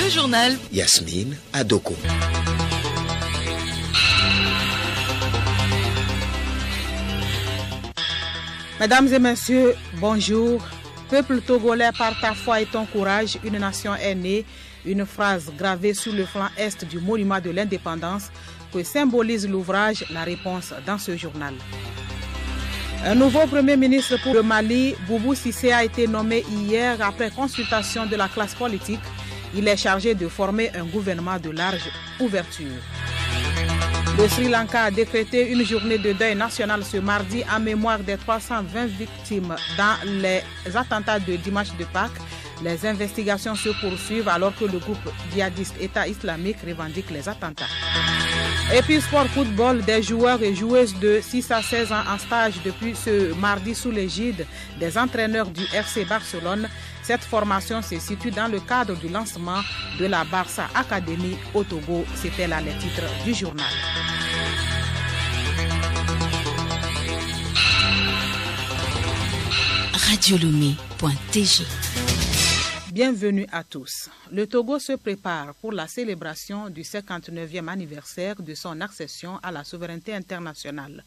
Le journal Yasmine Adoko. Mesdames et messieurs, bonjour. Peuple togolais, par ta foi et ton courage, une nation est née. Une phrase gravée sur le flanc est du monument de l'indépendance que symbolise l'ouvrage La Réponse dans ce journal. Un nouveau Premier ministre pour le Mali, Boubou Cissé, a été nommé hier après consultation de la classe politique. Il est chargé de former un gouvernement de large ouverture. Le Sri Lanka a décrété une journée de deuil national ce mardi en mémoire des 320 victimes dans les attentats de dimanche de Pâques. Les investigations se poursuivent alors que le groupe djihadiste État islamique revendique les attentats. Et puis sport football, des joueurs et joueuses de 6 à 16 ans en stage depuis ce mardi sous l'égide des entraîneurs du FC Barcelone. Cette formation se situe dans le cadre du lancement de la Barça Academy au Togo. C'était là les titres du journal. radiolomé.tg. Bienvenue à tous. Le Togo se prépare pour la célébration du 59e anniversaire de son accession à la souveraineté internationale.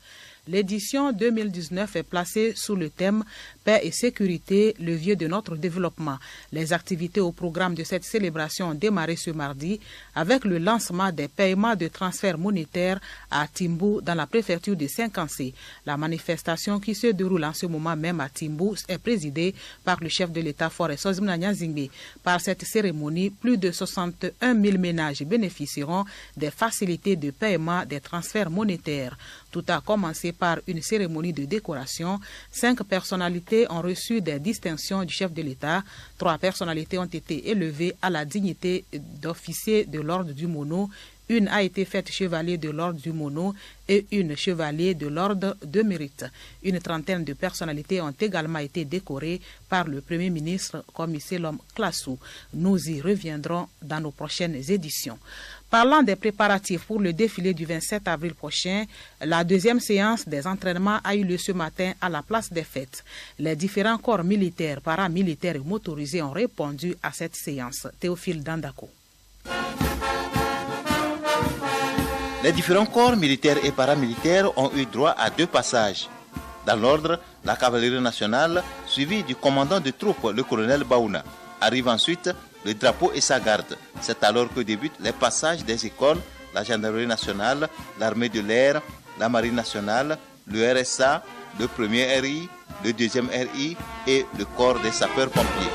L'édition 2019 est placée sous le thème « Paix et sécurité, levier de notre développement ». Les activités au programme de cette célébration ont démarré ce mardi avec le lancement des paiements de transferts monétaires à Timbou dans la préfecture de Saint-Kansé. La manifestation qui se déroule en ce moment même à Timbou est présidée par le chef de l'État Faure Sozimna Nyazingbe. Par cette cérémonie, plus de 61 000 ménages bénéficieront des facilités de paiement des transferts monétaires. Tout a commencé par une cérémonie de décoration. 5 personnalités ont reçu des distinctions du chef de l'État. 3 personnalités ont été élevées à la dignité d'officier de l'ordre du Mono. Une a été faite chevalier de l'ordre du Mono et une chevalier de l'ordre de mérite. Une trentaine de personnalités ont également été décorées par le Premier ministre Commissaire Lom Klassou. Nous y reviendrons dans nos prochaines éditions. Parlant des préparatifs pour le défilé du 27 avril prochain, la deuxième séance des entraînements a eu lieu ce matin à la place des fêtes. Les différents corps militaires, paramilitaires et motorisés ont répondu à cette séance. Théophile Dandako. Les différents corps militaires et paramilitaires ont eu droit à 2 passages. Dans l'ordre, la cavalerie nationale, suivie du commandant de troupes, le colonel Baouna. Arrive ensuite le drapeau et sa garde. C'est alors que débutent les passages des écoles, la gendarmerie nationale, l'armée de l'air, la marine nationale, le RSA, le premier RI, le deuxième RI et le corps des sapeurs-pompiers.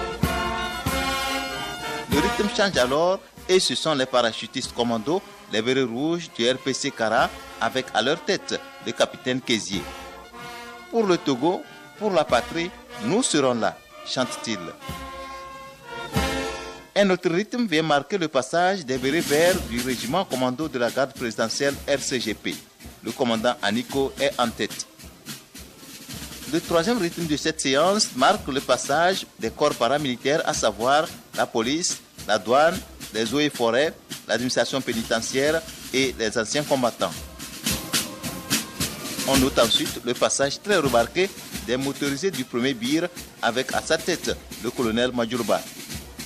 Le rythme change alors et ce sont les parachutistes commandos, les bérets rouges du RPC Kara avec à leur tête le capitaine Kézié. Pour le Togo, pour la patrie, nous serons là, chante-t-il. Un autre rythme vient marquer le passage des bérets verts du régiment commando de la garde présidentielle RCGP. Le commandant Aniko est en tête. Le troisième rythme de cette séance marque le passage des corps paramilitaires, à savoir la police, la douane, les eaux et forêts, l'administration pénitentiaire et les anciens combattants. On note ensuite le passage très remarqué des motorisés du premier BIR avec à sa tête le colonel Madjourba.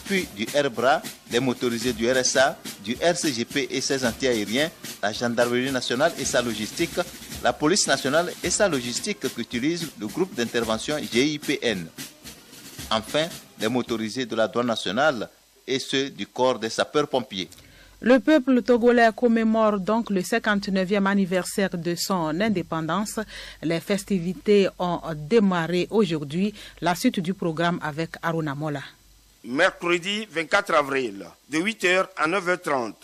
Puis du RBRA, les motorisés du RSA, du RCGP et ses anti-aériens, la gendarmerie nationale et sa logistique, la police nationale et sa logistique qu'utilise le groupe d'intervention GIPN. Enfin, les motorisés de la douane nationale et ceux du corps des sapeurs-pompiers. Le peuple togolais commémore donc le 59e anniversaire de son indépendance. Les festivités ont démarré aujourd'hui. La suite du programme avec Aruna Mola. Mercredi 24 avril, de 8h à 9h30,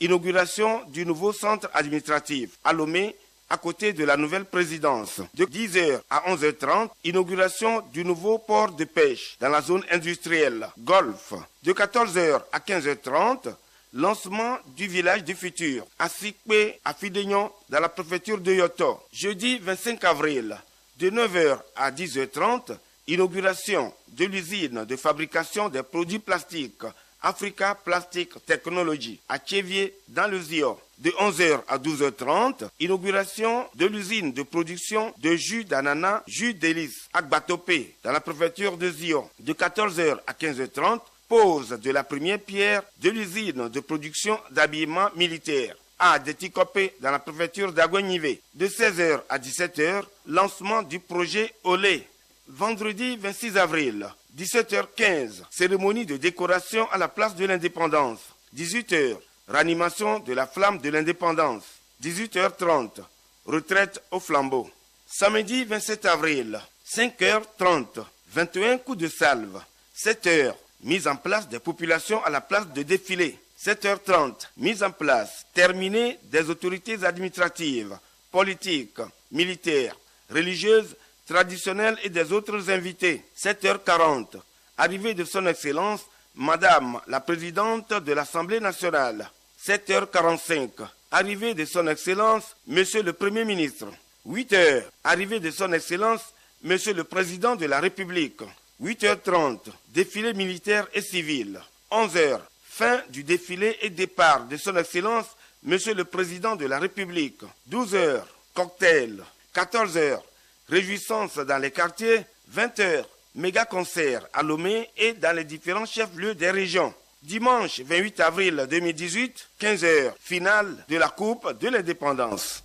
inauguration du nouveau centre administratif à Lomé, à côté de la nouvelle présidence. De 10h à 11h30, inauguration du nouveau port de pêche dans la zone industrielle Golfe. De 14h à 15h30, lancement du village du futur à Sikpe, à Fidegnon, dans la préfecture de Yoto. Jeudi 25 avril, de 9h à 10h30, inauguration de l'usine de fabrication des produits plastiques Africa Plastic Technology à Tchévier dans le Zio. De 11h à 12h30, inauguration de l'usine de production de jus d'ananas, jus d'hélice à Gbatopé dans la préfecture de Zio. De 14h à 15h30, pose de la première pierre de l'usine de production d'habillement militaire à Detikopé dans la préfecture d'Aguanivé. De 16h à 17h, lancement du projet Olé. Vendredi 26 avril, 17h15, cérémonie de décoration à la place de l'Indépendance. 18h, ranimation de la flamme de l'Indépendance. 18h30, retraite au flambeau. Samedi 27 avril, 5h30, 21 coups de salve. 7h, mise en place des populations à la place de défilé. 7h30, mise en place, terminée des autorités administratives, politiques, militaires, religieuses, traditionnelles et des autres invités. 7h40, arrivée de son Excellence, Madame la Présidente de l'Assemblée nationale. 7h45, arrivée de son Excellence, Monsieur le Premier ministre. 8h, arrivée de son Excellence, Monsieur le Président de la République. 8h30, défilé militaire et civil. 11h, fin du défilé et départ de son Excellence, Monsieur le Président de la République. 12h, cocktail. 14h, réjouissance dans les quartiers. 20h, méga concert à Lomé et dans les différents chefs-lieux des régions. Dimanche 28 avril 2018, 15h, finale de la Coupe de l'Indépendance.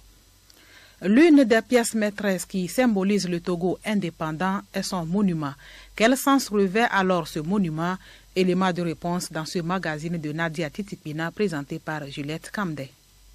L'une des pièces maîtresses qui symbolise le Togo indépendant est son monument. Quel sens revêt alors ce monument? Élément de réponse dans ce magazine de Nadia Titipina présenté par Juliette Kamdé.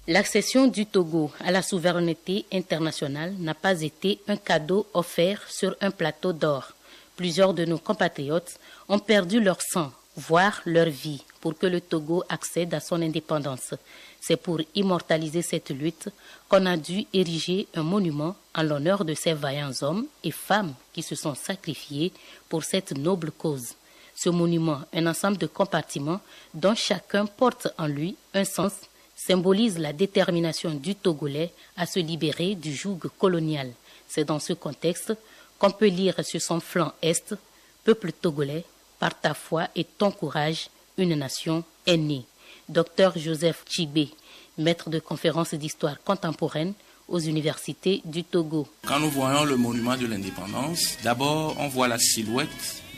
L'accession du Togo à la souveraineté internationale n'a pas été un cadeau offert sur un plateau d'or. Plusieurs de nos compatriotes ont perdu leur sang, voire leur vie, pour que le Togo accède à son indépendance. C'est pour immortaliser cette lutte qu'on a dû ériger un monument en l'honneur de ces vaillants hommes et femmes qui se sont sacrifiés pour cette noble cause. Ce monument, un ensemble de compartiments dont chacun porte en lui un sens, symbolise la détermination du Togolais à se libérer du joug colonial. C'est dans ce contexte qu'on peut lire sur son flanc est « Peuple togolais, par ta foi et ton courage, une nation est née ». Dr Joseph Tchibé, maître de conférences d'histoire contemporaine aux universités du Togo. Quand nous voyons le monument de l'indépendance, d'abord on voit la silhouette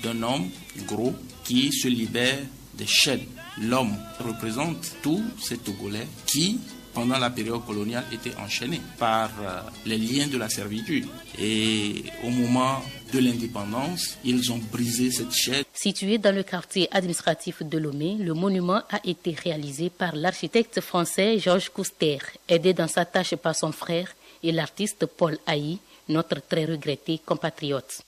d'un homme gros qui se libère des chaînes. L'homme représente tous ces Togolais qui, pendant la période coloniale, étaient enchaînés par les liens de la servitude. Et au moment de l'indépendance, ils ont brisé cette chaîne. Situé dans le quartier administratif de Lomé, le monument a été réalisé par l'architecte français Georges Couster, aidé dans sa tâche par son frère et l'artiste Paul Haï, notre très regretté compatriote.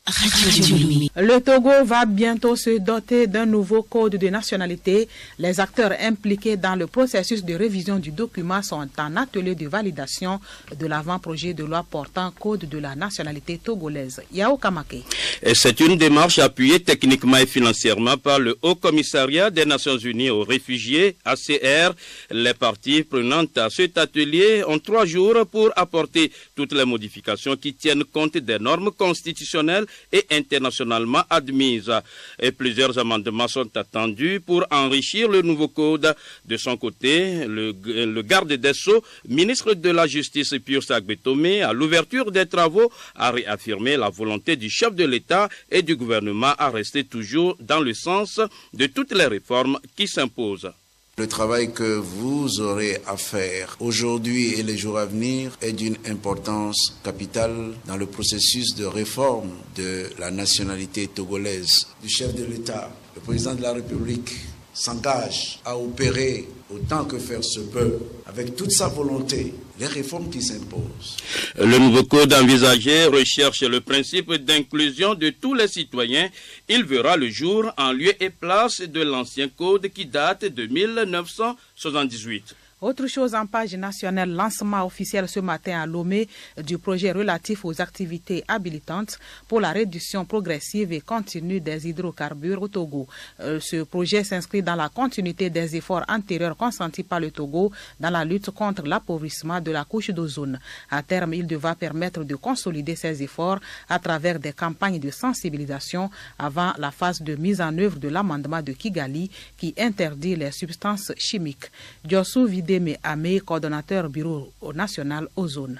Le Togo va bientôt se doter d'un nouveau code de nationalité. Les acteurs impliqués dans le processus de révision du document sont en atelier de validation de l'avant-projet de loi portant code de la nationalité togolaise. Yao Kamake. C'est une démarche appuyée techniquement et financièrement par le Haut Commissariat des Nations Unies aux réfugiés, ACR. Les parties prenantes à cet atelier ont 3 jours pour apporter toutes les modifications qui tiennent compte des normes constitutionnelles et internationalement admises. Et plusieurs amendements sont attendus pour enrichir le nouveau code. De son côté, le garde des Sceaux, ministre de la Justice Pius Agbetomé, à l'ouverture des travaux, a réaffirmé la volonté du chef de l'État et du gouvernement à rester toujours dans le sens de toutes les réformes qui s'imposent. Le travail que vous aurez à faire aujourd'hui et les jours à venir est d'une importance capitale dans le processus de réforme de la nationalité togolaise. Le chef de l'État, le président de la République, s'engage à opérer autant que faire se peut, avec toute sa volonté, les réformes qui s'imposent. Le nouveau code envisagé recherche le principe d'inclusion de tous les citoyens. Il verra le jour en lieu et place de l'ancien code qui date de 1978. Autre chose en page nationale, lancement officiel ce matin à Lomé du projet relatif aux activités habilitantes pour la réduction progressive et continue des hydrocarbures au Togo. Ce projet s'inscrit dans la continuité des efforts antérieurs consentis par le Togo dans la lutte contre l'appauvrissement de la couche d'ozone. À terme, il devra permettre de consolider ces efforts à travers des campagnes de sensibilisation avant la phase de mise en œuvre de l'amendement de Kigali qui interdit les substances chimiques. Djossou Videme Amé, coordonnateur bureau national ozone.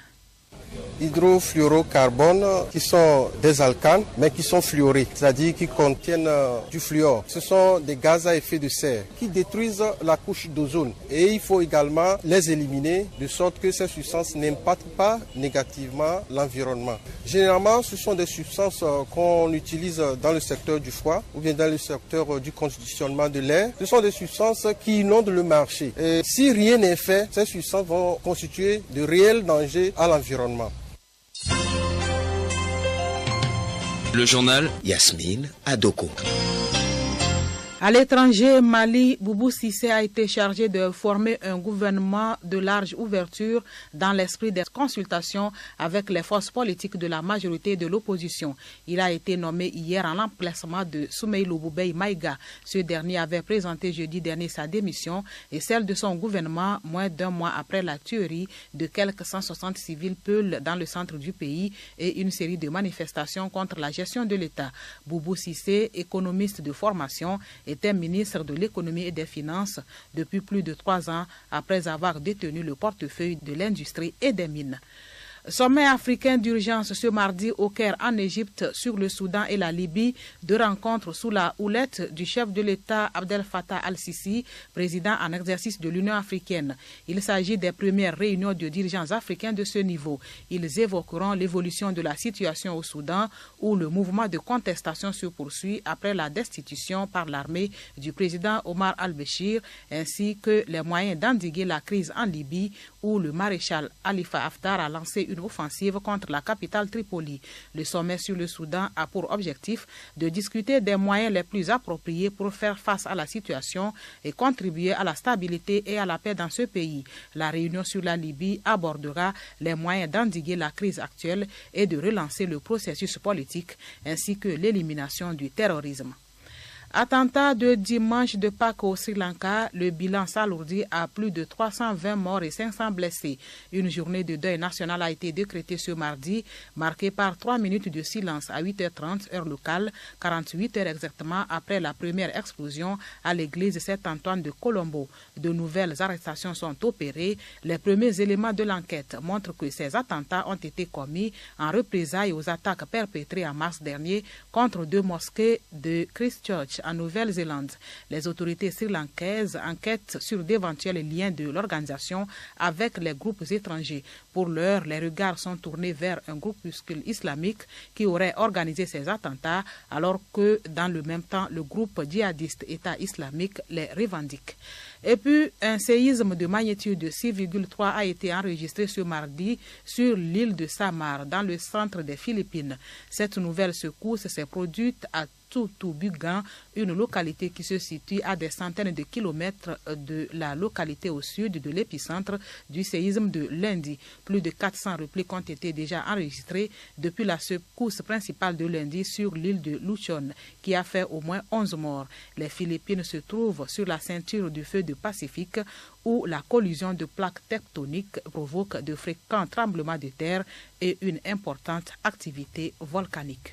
hydrofluorocarbone qui sont des alcanes mais qui sont fluorés, c'est-à-dire qui contiennent du fluor. Ce sont des gaz à effet de serre qui détruisent la couche d'ozone et il faut également les éliminer de sorte que ces substances n'impactent pas négativement l'environnement. Généralement, ce sont des substances qu'on utilise dans le secteur du froid ou bien dans le secteur du conditionnement de l'air. Ce sont des substances qui inondent le marché. Et si rien n'est fait, ces substances vont constituer de réels dangers à l'environnement. Le journal Yasmine Adoko. À l'étranger, Mali, Boubou Cissé a été chargé de former un gouvernement de large ouverture dans l'esprit des consultations avec les forces politiques de la majorité et de l'opposition. Il a été nommé hier en l'emplacement de Soumeïlou Boubei Maïga. Ce dernier avait présenté jeudi dernier sa démission et celle de son gouvernement moins d'un mois après la tuerie de quelques 160 civils peuls dans le centre du pays et une série de manifestations contre la gestion de l'État. Boubou Cissé, économiste de formation, était ministre de l'économie et des finances depuis plus de 3 ans après avoir détenu le portefeuille de l'industrie et des mines. Sommet africain d'urgence ce mardi au Caire en Égypte sur le Soudan et la Libye. 2 rencontres sous la houlette du chef de l'État Abdel Fattah al-Sisi, président en exercice de l'Union africaine. Il s'agit des premières réunions de dirigeants africains de ce niveau. Ils évoqueront l'évolution de la situation au Soudan où le mouvement de contestation se poursuit après la destitution par l'armée du président Omar al-Béchir ainsi que les moyens d'endiguer la crise en Libye où le maréchal Khalifa Haftar a lancé une offensive contre la capitale Tripoli. Le sommet sur le Soudan a pour objectif de discuter des moyens les plus appropriés pour faire face à la situation et contribuer à la stabilité et à la paix dans ce pays. La réunion sur la Libye abordera les moyens d'endiguer la crise actuelle et de relancer le processus politique ainsi que l'élimination du terrorisme. Attentat de dimanche de Pâques au Sri Lanka, le bilan s'alourdit à plus de 320 morts et 500 blessés. Une journée de deuil national a été décrétée ce mardi, marquée par 3 minutes de silence à 8h30 heure locale, 48 heures exactement après la première explosion à l'église Saint-Antoine de Colombo. De nouvelles arrestations sont opérées. Les premiers éléments de l'enquête montrent que ces attentats ont été commis en représailles aux attaques perpétrées en mars dernier contre 2 mosquées de Christchurch en Nouvelle-Zélande. Les autorités sri-lankaises enquêtent sur d'éventuels liens de l'organisation avec les groupes étrangers. Pour l'heure, les regards sont tournés vers un groupuscule islamique qui aurait organisé ces attentats, alors que dans le même temps, le groupe djihadiste État islamique les revendique. Et puis, un séisme de magnitude de 6,3 a été enregistré ce mardi sur l'île de Samar, dans le centre des Philippines. Cette nouvelle secousse s'est produite à Tutubugan, une localité qui se situe à des centaines de kilomètres de la localité au sud de l'épicentre du séisme de lundi. Plus de 400 répliques ont été déjà enregistrées depuis la secousse principale de lundi sur l'île de Luchon, qui a fait au moins 11 morts. Les Philippines se trouvent sur la ceinture du feu du Pacifique, où la collision de plaques tectoniques provoque de fréquents tremblements de terre et une importante activité volcanique.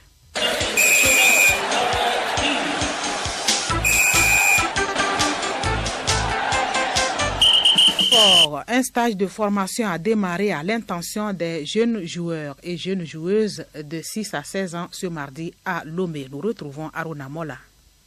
Un stage de formation a démarré à l'intention des jeunes joueurs et jeunes joueuses de 6 à 16 ans ce mardi à Lomé. Nous retrouvons Aruna Mola.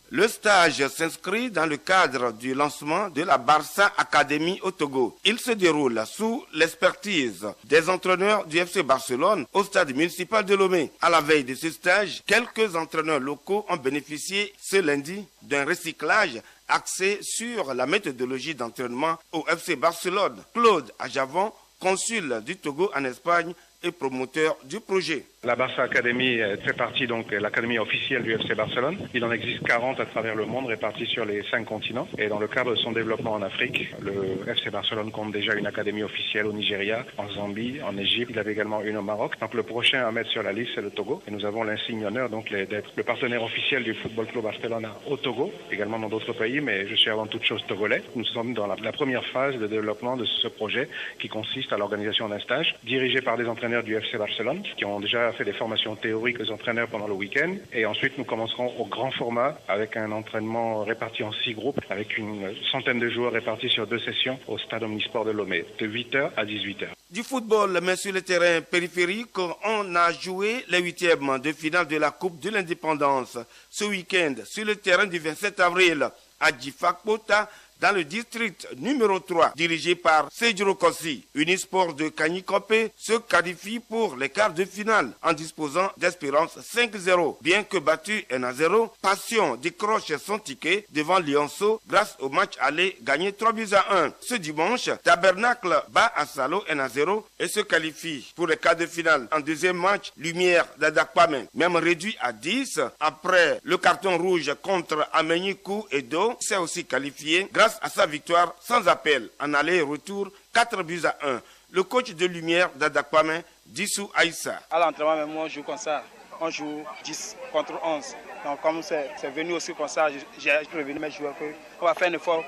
Le stage s'inscrit dans le cadre du lancement de la Barça Academy au Togo. Il se déroule sous l'expertise des entraîneurs du FC Barcelone au stade municipal de Lomé. À la veille de ce stage, quelques entraîneurs locaux ont bénéficié ce lundi d'un recyclage axé sur la méthodologie d'entraînement au FC Barcelone. Claude Ajavon, consul du Togo en Espagne et promoteur du projet. La Barça Academy fait partie donc de l'académie officielle du FC Barcelone. Il en existe 40 à travers le monde répartis sur les 5 continents. Et dans le cadre de son développement en Afrique, le FC Barcelone compte déjà une académie officielle au Nigeria, en Zambie, en Égypte. Il avait également une au Maroc. Donc le prochain à mettre sur la liste, c'est le Togo. Et nous avons l'insigne honneur donc d'être le partenaire officiel du Football Club Barcelone au Togo, également dans d'autres pays, mais je suis avant toute chose togolais. Nous sommes dans la première phase de développement de ce projet qui consiste à l'organisation d'un stage dirigé par des entraîneurs du FC Barcelone qui ont déjà fait des formations théoriques aux entraîneurs pendant le week-end. Et ensuite, nous commencerons au grand format avec un entraînement réparti en 6 groupes avec une centaine de joueurs répartis sur 2 sessions au stade omnisport de Lomé, de 8h à 18h. Du football, mais sur le terrain périphérique, on a joué les 8e de finale de la Coupe de l'Indépendance ce week-end sur le terrain du 27 avril à Djifakpota, dans le district numéro 3, dirigé par Sejiro Kossi. Unisport de Kanyikopé se qualifie pour les quarts de finale en disposant d'Espérance 5-0. Bien que battu 1-0, Passion décroche son ticket devant Lionceau grâce au match aller gagné 3-1. Ce dimanche, Tabernacle bat Asalo 1-0 et se qualifie pour les quarts de finale. En deuxième match, Lumière d'Adakpame, même réduit à 10, après le carton rouge contre Amenyikou Edo, s'est aussi qualifié grâce à sa victoire sans appel en aller-retour 4-1. Le coach de Lumière d'Adakpame, Dissou Aïssa. À l'entraînement, même on joue comme ça. On joue 10 contre 11. Donc comme c'est venu aussi comme ça, j'ai prévenu mes joueurs qu'on va faire un effort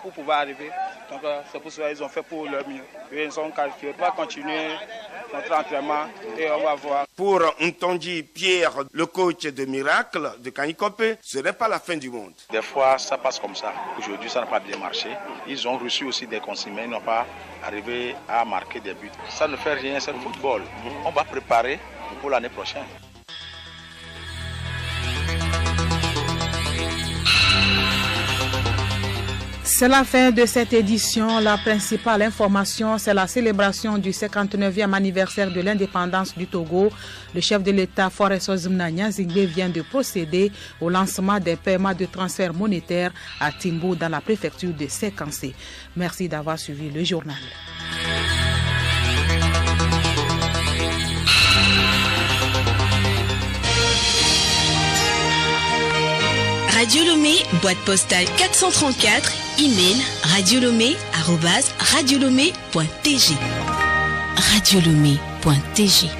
pour pouvoir arriver. Donc c'est pour cela qu'ils ont fait pour leur mieux. Ils sont qualifiés. On va continuer notre entraînement et on va voir. Pour Ntonji Pierre, le coach de Miracle de Kanyikopé, ce n'est pas la fin du monde. Des fois, ça passe comme ça. Aujourd'hui, ça n'a pas bien marché. Ils ont reçu aussi des consignes, ils n'ont pas arrivé à marquer des buts. Ça ne fait rien, c'est le football. On va préparer pour l'année prochaine. C'est la fin de cette édition. La principale information, c'est la célébration du 59e anniversaire de l'indépendance du Togo. Le chef de l'État, Forest Ozumna Nyanzingbe, vient de procéder au lancement des paiements de transfert monétaire à Timbo dans la préfecture de Sékansé. Merci d'avoir suivi le journal. Radio Lomé, boîte postale 434, email radiolomé@radiolomé.tg. Radiolomé.tg